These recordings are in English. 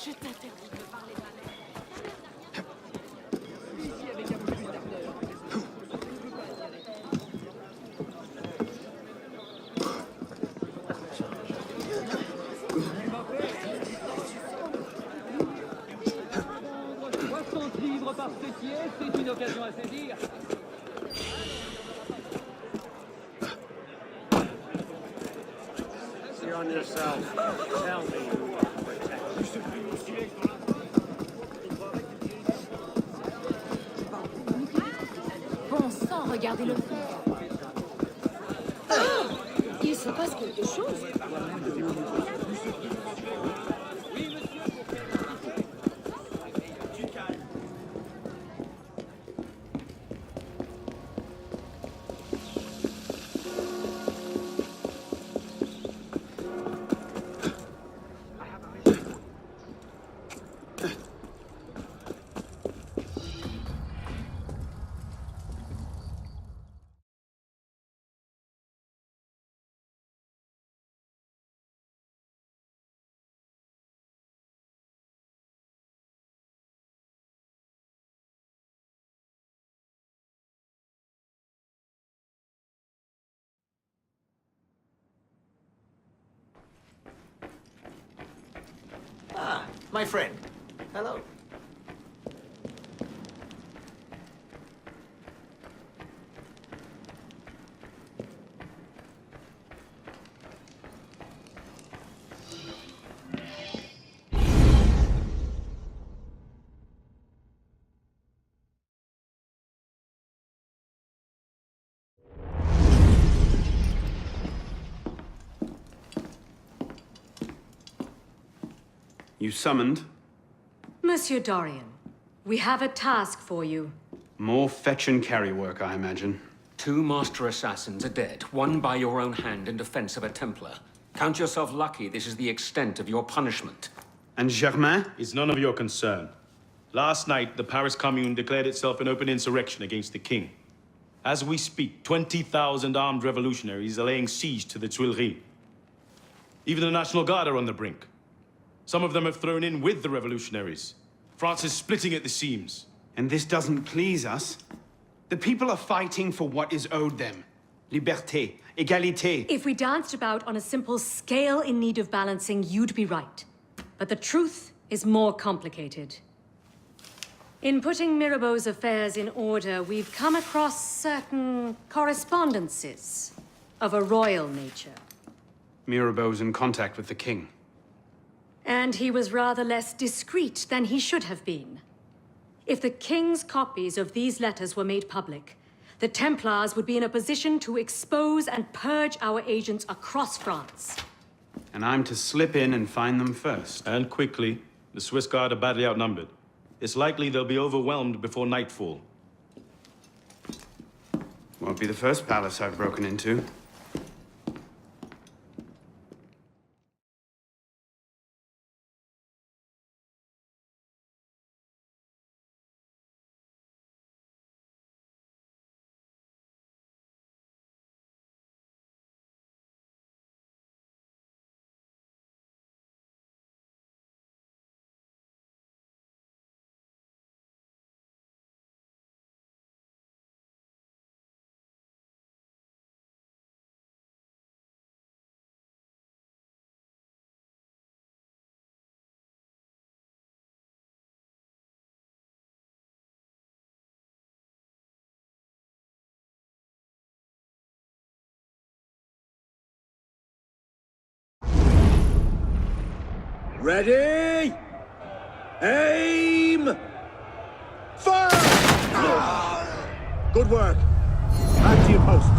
Je t'interdis de me parler de ma mère. Par ce qui est, c'est une occasion à saisir. You're on yourself. Tell me who you are protecting. Bon sang, regardez-le faire. Il se passe quelque chose. Ah, my friend. Hello. You summoned? Monsieur Dorian, we have a task for you. More fetch and carry work, I imagine. 2 master assassins are dead, one by your own hand in defense of a Templar. Count yourself lucky this is the extent of your punishment. And Germain? It's none of your concern. Last night, the Paris Commune declared itself an open insurrection against the king. As we speak, 20,000 armed revolutionaries are laying siege to the Tuileries. Even the National Guard are on the brink. Some of them have thrown in with the revolutionaries. France is splitting at the seams. And this doesn't please us. The people are fighting for what is owed them. Liberté, égalité. If we danced about on a simple scale in need of balancing, you'd be right. But the truth is more complicated. In putting Mirabeau's affairs in order, we've come across certain correspondences of a royal nature. Mirabeau's in contact with the king. And he was rather less discreet than he should have been. If the king's copies of these letters were made public, the Templars would be in a position to expose and purge our agents across France. And I'm to slip in and find them first. And quickly. The Swiss Guard are badly outnumbered. It's likely they'll be overwhelmed before nightfall. Won't be the first palace I've broken into. Ready? Aim! Fire! Good work. Back to your posts.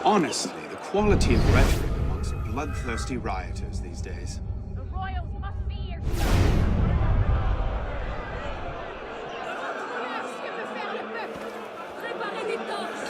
Honestly, the quality of rhetoric amongst bloodthirsty rioters these days. The royals must be here. Préparez les torches.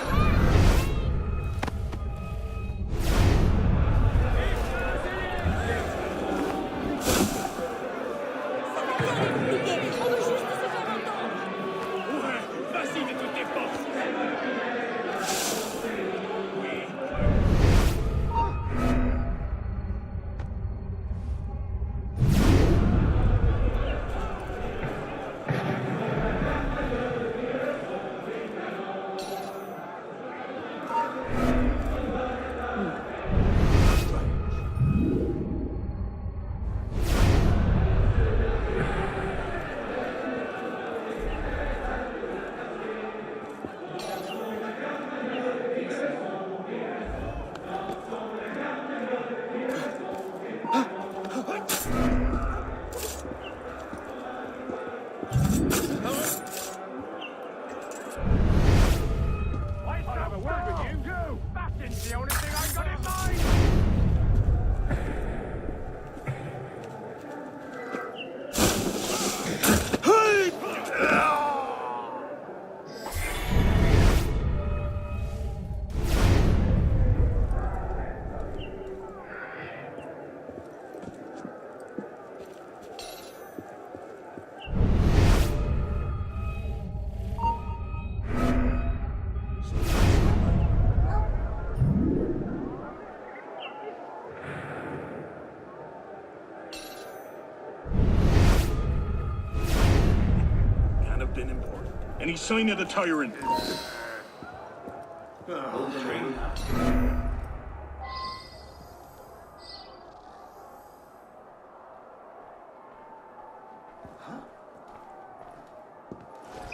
Any sign of the tyrant?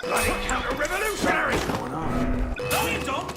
Bloody counter-revolutionaries! What's going on? No, you don't!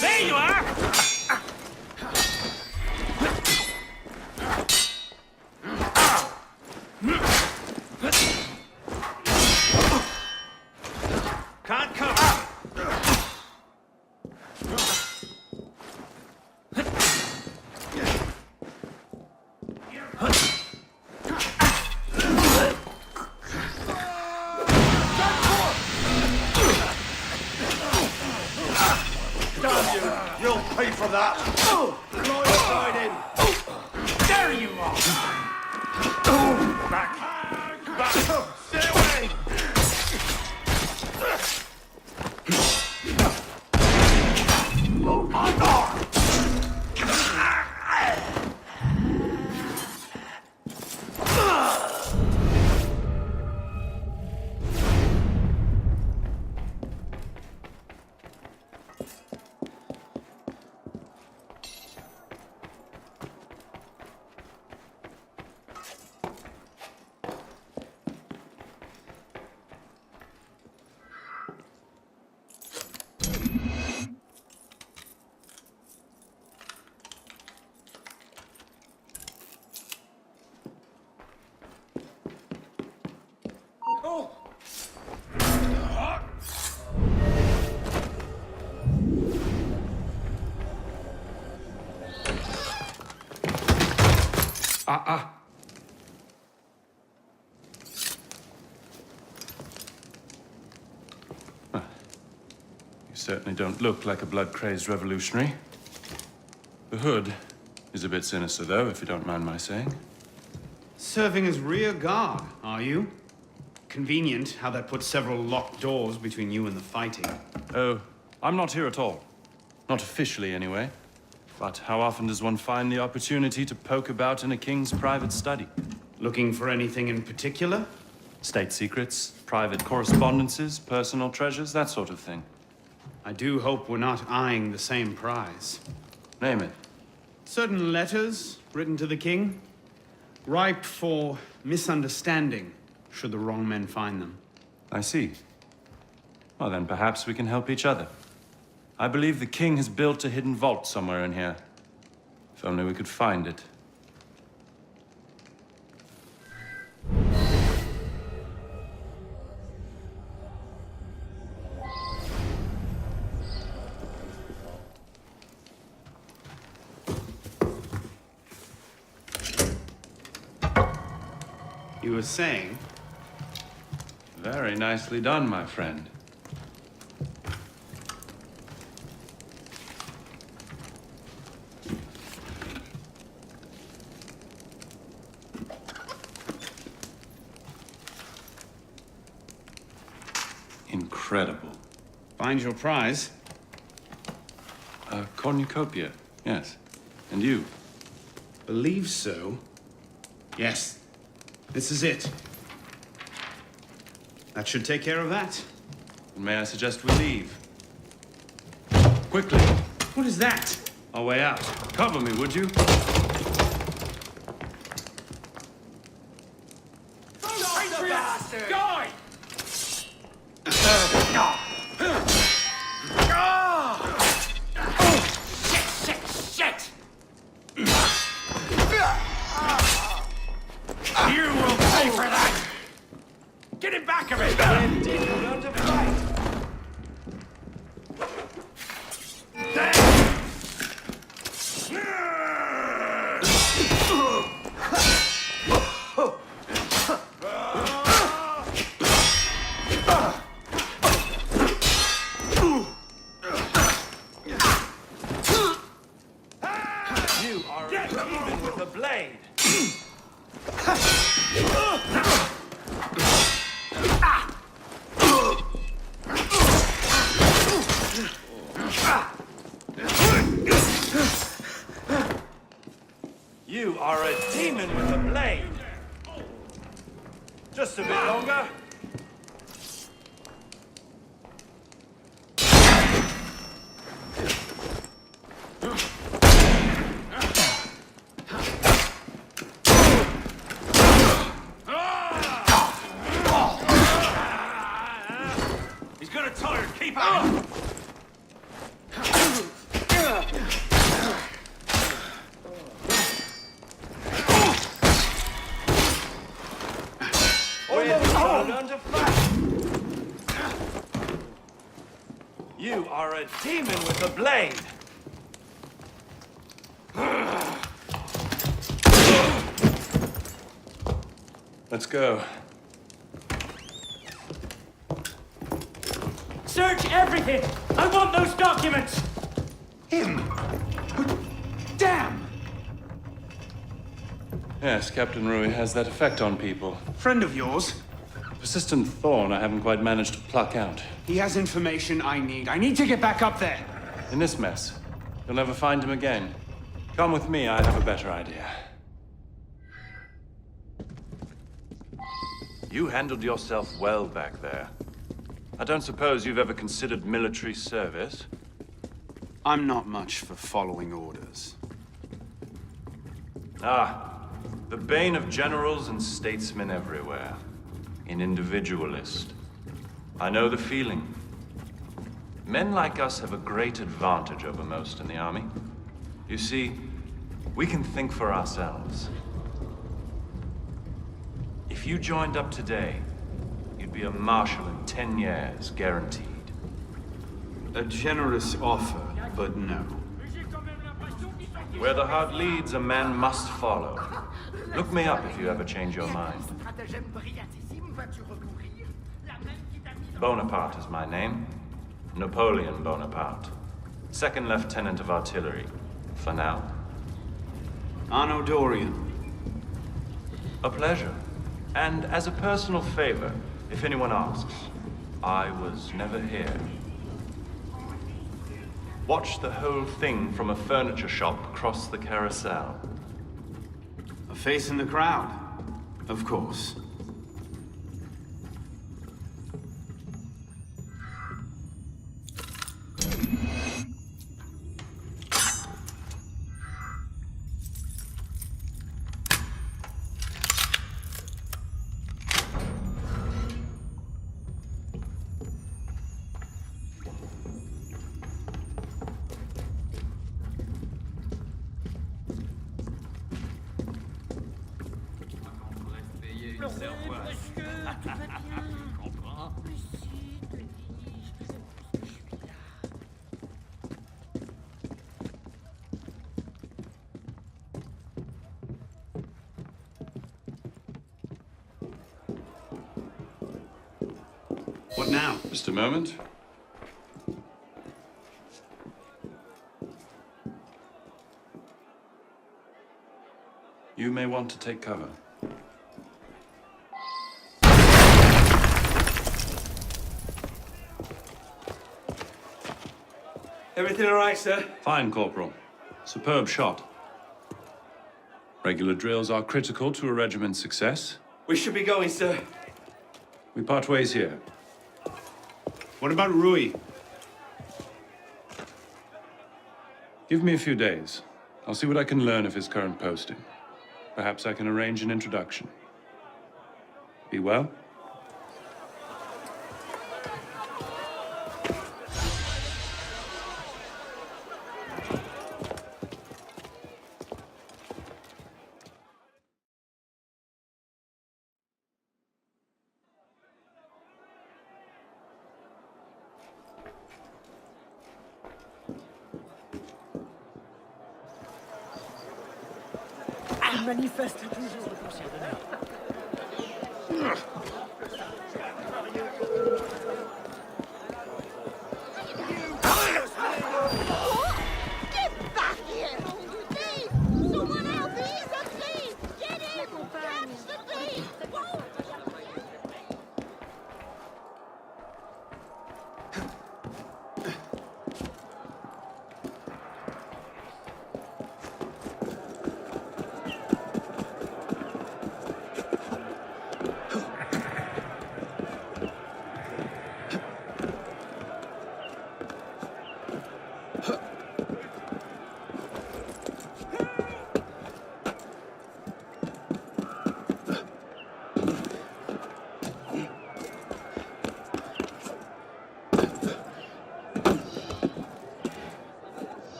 There you are! Can't come up! You'll pay for that! There you are! Back! Stay away! You certainly don't look like a blood-crazed revolutionary. The hood is a bit sinister, though, if you don't mind my saying. Serving as rear guard, are you? Convenient how that puts several locked doors between you and the fighting. Oh, I'm not here at all. Not officially, anyway. But how often does one find the opportunity to poke about in a king's private study? Looking for anything in particular? State secrets, private correspondences, personal treasures, that sort of thing. I do hope we're not eyeing the same prize. Name it. Certain letters written to the king, ripe for misunderstanding, should the wrong men find them. I see. Well, then perhaps we can help each other. I believe the king has built a hidden vault somewhere in here. If only we could find it. You were saying? Very nicely done, my friend. Incredible. Find your prize. A cornucopia, yes. And you? Believe so. Yes. This is it. That should take care of that. May I suggest we leave? Quickly. What is that? Our way out. Cover me, would you? Die! Ready for that! Get him back a bit! Learn to fight. You are even with a blade. You are a demon with a blade. Just a bit longer. He's gonna tire. Keep up! Learn to fight. You are a demon with a blade. Let's go. Search everything! I want those documents! Him! Damn! Yes, Captain Rui has that effect on people. Friend of yours. Persistent thorn I haven't quite managed to pluck out. He has information I need. I need to get back up there. In this mess, you'll never find him again. Come with me, I have a better idea. You handled yourself well back there. I don't suppose you've ever considered military service? I'm not much for following orders. Ah, the bane of generals and statesmen everywhere. An individualist. I know the feeling. Men like us have a great advantage over most in the army. You see, we can think for ourselves. If you joined up today, you'd be a marshal in 10 years, guaranteed. A generous offer, but no. Where the heart leads, a man must follow. Look me up if you ever change your mind. Bonaparte is my name. Napoleon Bonaparte. Second Lieutenant of Artillery. For now. Arno Dorian. A pleasure. And as a personal favor, if anyone asks, I was never here. Watch the whole thing from a furniture shop across the carousel. A face in the crowd. Of course. What now? Just a moment. You may want to take cover. Everything all right, sir? Fine, Corporal. Superb shot. Regular drills are critical to a regiment's success. We should be going, sir. We part ways here. What about Rui? Give me a few days. I'll see what I can learn of his current posting. Perhaps I can arrange an introduction. Be well. manifeste toujours le concert de Get back here! You thief! Someone help! He's a thief! Get him! Catch the thief!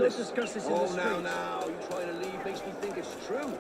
Let's discuss this in the streets. Now, you trying to leave makes me think it's true.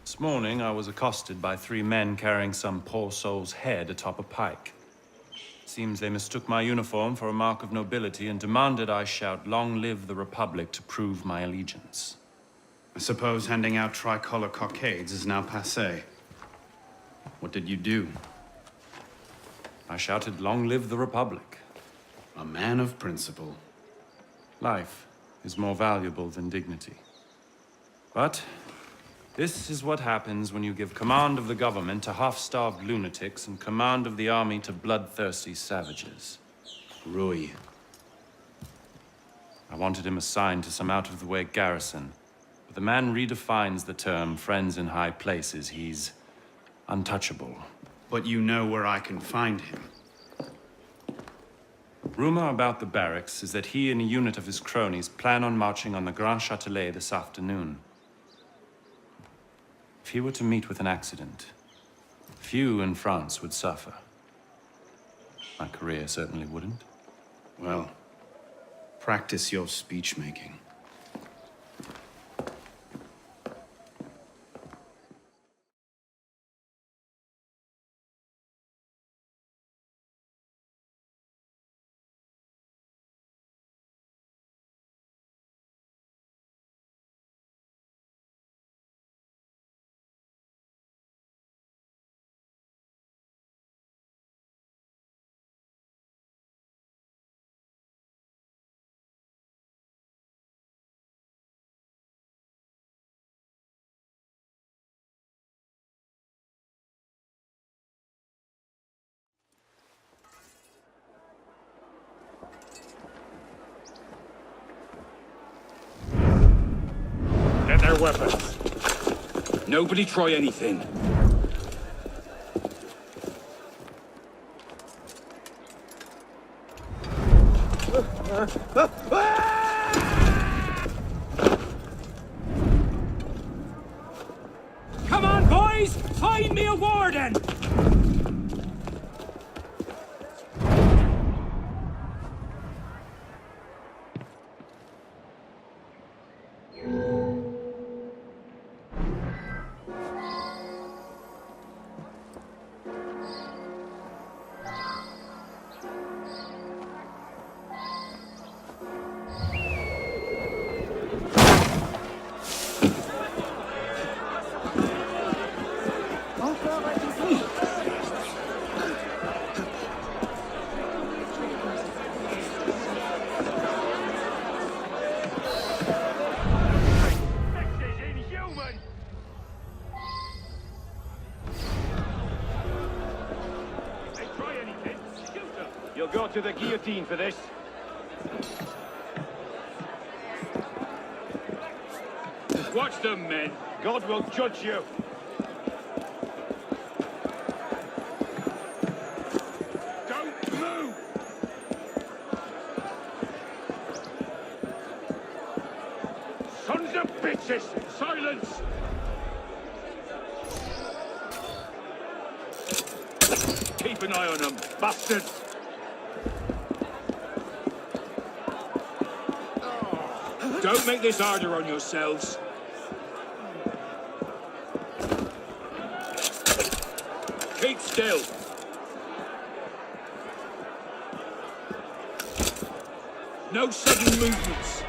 This morning, I was accosted by 3 men carrying some poor soul's head atop a pike. Seems they mistook my uniform for a mark of nobility and demanded I shout, "Long live the Republic," to prove my allegiance. I suppose handing out tricolor cockades is now passé. What did you do? I shouted, "Long live the Republic." A man of principle. Life is more valuable than dignity. But this is what happens when you give command of the government to half-starved lunatics and command of the army to bloodthirsty savages. Rui. I wanted him assigned to some out-of-the-way garrison, but the man redefines the term friends in high places. He's untouchable. But you know where I can find him. Rumor about the barracks is that he and a unit of his cronies plan on marching on the Grand Châtelet this afternoon. If he were to meet with an accident, few in France would suffer. My career certainly wouldn't. Well, practice your speech-making. Get their weapons. Nobody try anything. Come on, boys! Find me a warden! You'll go to the guillotine for this. Watch them, men. God will judge you. Don't move! Sons of bitches! Silence! Keep an eye on them, bastards! Don't make this harder on yourselves. Keep still. No sudden movements.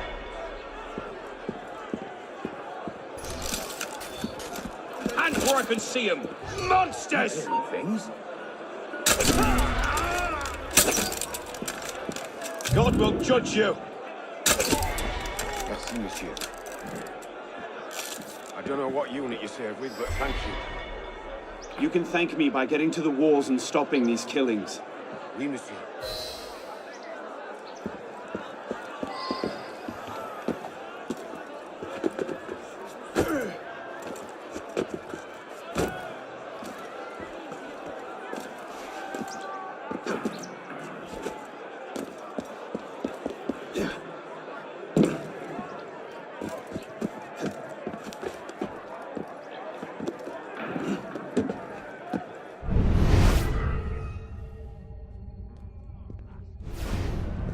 Hands where I can see them. Monsters! Things? God will judge you. Merci, monsieur. I don't know what unit you serve with, but thank you. You can thank me by getting to the walls and stopping these killings. Oui, monsieur.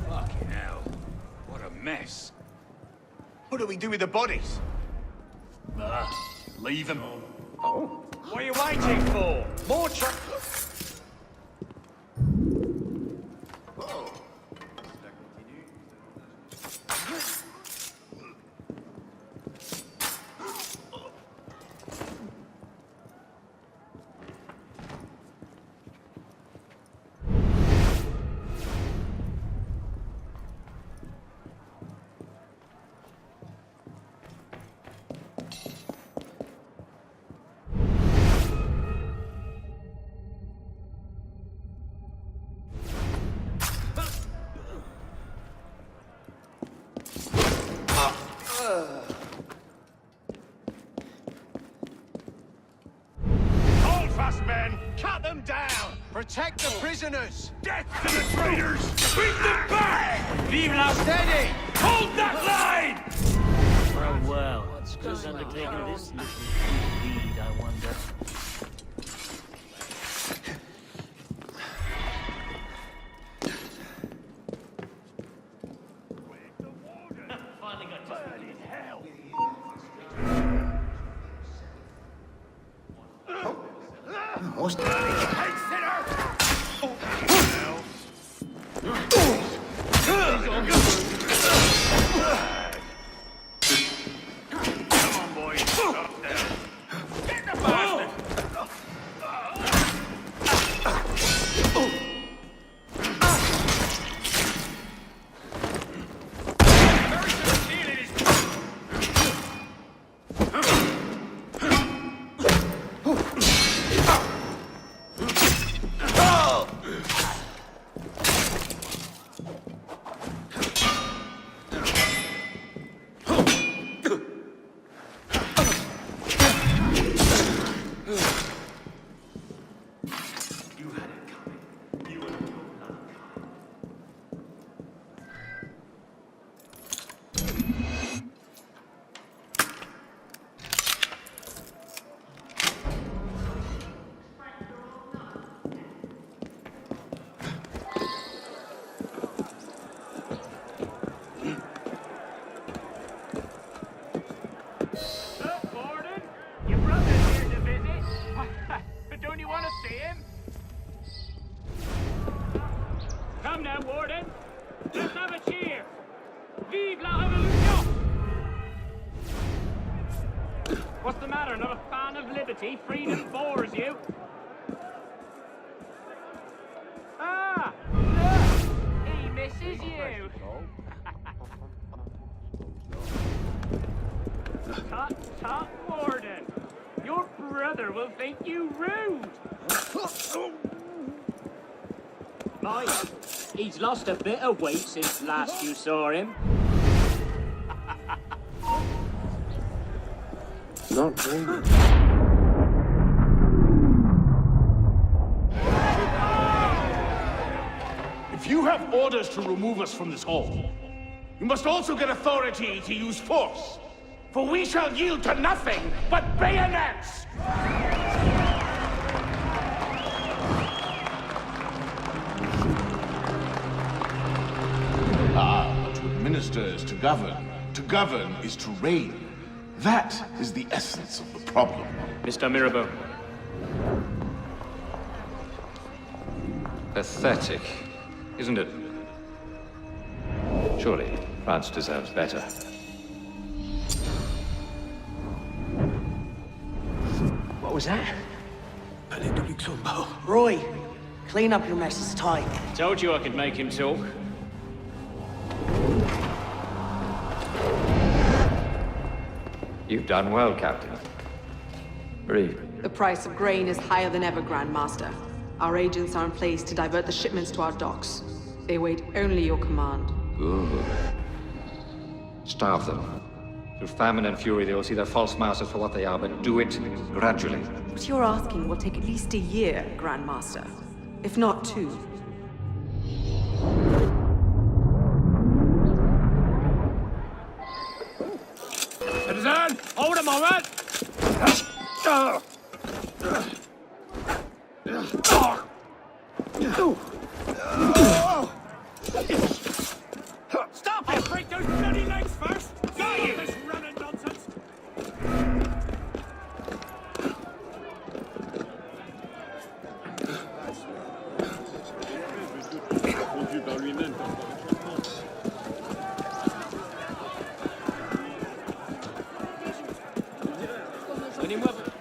Fucking hell. What a mess. What do we do with the bodies? Leave them. What are you waiting for? More Hold fast, men! Cut them down! Protect the prisoners! Death to the traitors! Beat them back! Vive la Steady! Hold that line! Well, who's undertaking this little deed, I wonder? Finally got to burning hell. What's that? Hey, sinner! Come on, boys. Up there. Get the bastard! Very good feeling is... Gordon, your brother's here to visit. Don't you want to see him? Come now, Warden. Let's have a cheer. Vive la Revolution! What's the matter? Not a fan of liberty? Freedom bores you? Ah! Look! He misses you. Tut, tut, Warden. Your brother will think you rude. Mike, he's lost a bit of weight since last you saw him. Not dreaming. If you have orders to remove us from this hall, you must also get authority to use force. For we shall yield to nothing but bayonets! But to administer is to govern. To govern is to reign. That is the essence of the problem. Mr. Mirabeau. Pathetic, isn't it? Surely France deserves better. What was that? Roy, clean up your mess, it's time. Told you I could make him talk. You've done well, Captain. Read. The price of grain is higher than ever, Grand Master. Our agents are in place to divert the shipments to our docks. They await only your command. Good. Starve them. Through famine and fury, they will see their false masters for what they are, but do it gradually. What you're asking will take at least a year, Grand Master. If not 2. Citizen, hold a moment! Stop it! Break those bloody legs first! Stop this running nonsense! Donnez-moi